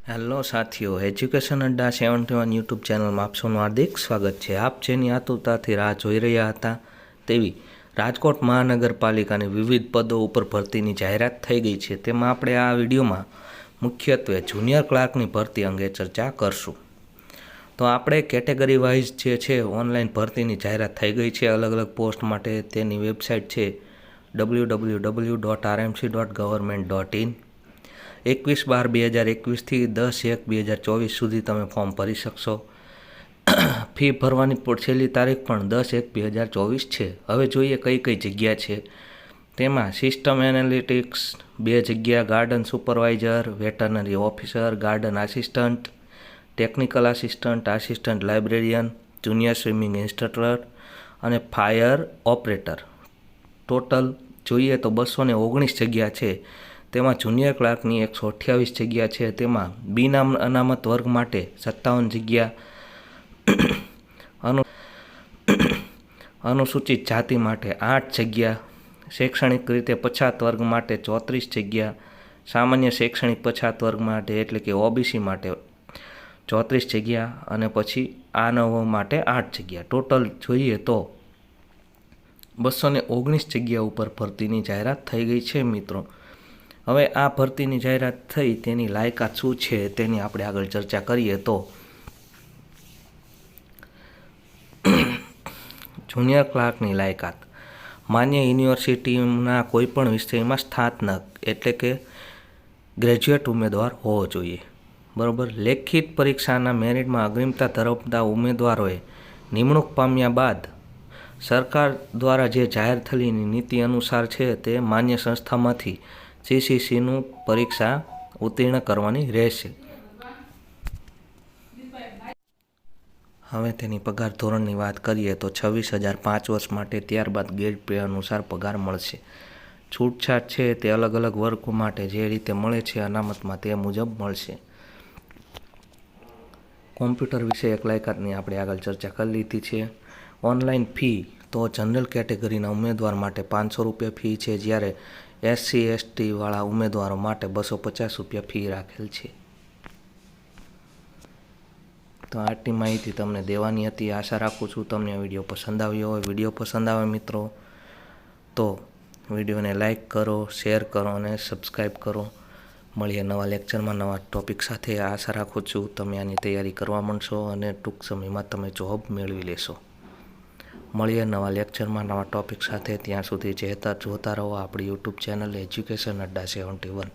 Hello સાથીઓ, education અડ્ડા 71 YouTube ચેનલમાં આપ સૌનું હાર્દિક સ્વાગત છે। આપ જેની આતુરતાથી રાહ જોઈ રહ્યા હતા તેવી રાજકોટ મહાનગરપાલિકાની વિવિધ પદો ઉપર ભરતીની જાહેરાત થઈ ગઈ છે। તેમાં આપણે આ વિડીયોમાં મુખ્યત્વે જુનિયર ક્લાર્કની ભરતી અંગે ચર્ચા કરશું। તો આપણે કેટેગરી વાઇઝ જે છે ઓનલાઈન ભરતીની જાહેરાત થઈ ગઈ છે અલગ અલગ પોસ્ટ માટે। તેની વેબસાઇટ છે www.rmc.government.in। 21/12/2021 થી 10/1/2024 સુધી તમે ફોર્મ ભરી શકશો। ફી ભરવાની છેલ્લી તારીખ પણ 10/1/2024 છે। હવે જોઈએ કઈ કઈ જગ્યા છે તેમાં સિસ્ટમ એનાલિટિક્સ 2 જગ્યા, garden supervisor, veterinary officer, garden assistant, technical assistant, assistant librarian, junior swimming instructor અને ફાયર ઓપરેટર। ટોટલ જોઈએ તો 219 જગ્યા છે। તેમાં જુનિયર ક્લાર્કની 128 જગ્યા છે। તેમાં બિન અનામત વર્ગ માટે 57 જગ્યા, અનુસૂચિત જાતિ માટે 8 જગ્યા, શૈક્ષણિક રીતે પછાત વર્ગ માટે 34 જગ્યા, સામાન્ય શૈક્ષણિક પછાત વર્ગ માટે એટલે કે ઓબીસી માટે 34 જગ્યા અને પછી આનવ માટે 8 જગ્યા। ટોટલ જોઈએ તો 219 જગ્યા ઉપર ભરતીની જાહેરાત થઈ ગઈ છે મિત્રો। હવે આ ભરતીની જાહેરાત થઈ તેની લાયકાત શું છે તેની આપણે આગળ ચર્ચા કરીએ તો જુનિયર ક્લાર્કની લાયકાત માન્ય યુનિવર્સિટીના કોઈપણ વિષયમાં સ્નાતક એટલે કે ગ્રેજ્યુએટ ઉમેદવાર હોવો જોઈએ, બરાબર। લેખિત પરીક્ષાના મેરિટમાં અગ્રિમતા ધરાવતા ઉમેદવારોએ નિમણૂક પામ્યા બાદ સરકાર દ્વારા જે જાહેર થયેલી નીતિ અનુસાર છે તે માન્ય સંસ્થામાંથી CCCનું પરીક્ષા ઉત્તીર્ણ કરવાની રહેશે। હવે તેની પગાર ધોરણની વાત કરીએ તો 26,000 5 વર્ષ માટે, ત્યારબાદ ગ્રેડ પે અનુસાર પગાર મળશે। છૂટછાટ છે તે અલગ અલગ વર્ગો માટે જે રીતે મળે છે અનામતમાં તે મુજબ મળશે। કોમ્પ્યુટર વિશે એક લાયકાતની આપણે આગળ ચર્ચા કરી લીધી છે। ઓનલાઈન ફી તો જનરલ કેટેગરીના ઉમેદવાર માટે 500 રૂપિયા ફી છે, જ્યારે SC/ST વાળા ઉમેદવારો માટે 250 રૂપિયા ફી રાખેલ છે। તો આટલી માહિતી તમને દેવાની હતી। આશા રાખું છું તમને આ વિડીયો પસંદ આવ્યો હોય। વિડીયો પસંદ આવે મિત્રો તો વિડીયોને લાઈક કરો, શેર કરો અને સબસ્ક્રાઈબ કરો। મળીએ નવા લેક્ચરમાં નવા ટોપિક સાથે। આશા રાખું છું તમે આની તૈયારી કરવા માંડશો અને ટૂંક સમયમાં તમે જોબ મેળવી લેશો। મળીએ નવા લેક્ચરમાં નવા ટોપિક સાથે। ત્યાં સુધી જોતા રહો આપણી યુટ્યુબ ચેનલ એજ્યુકેશન અડ્ડા 71।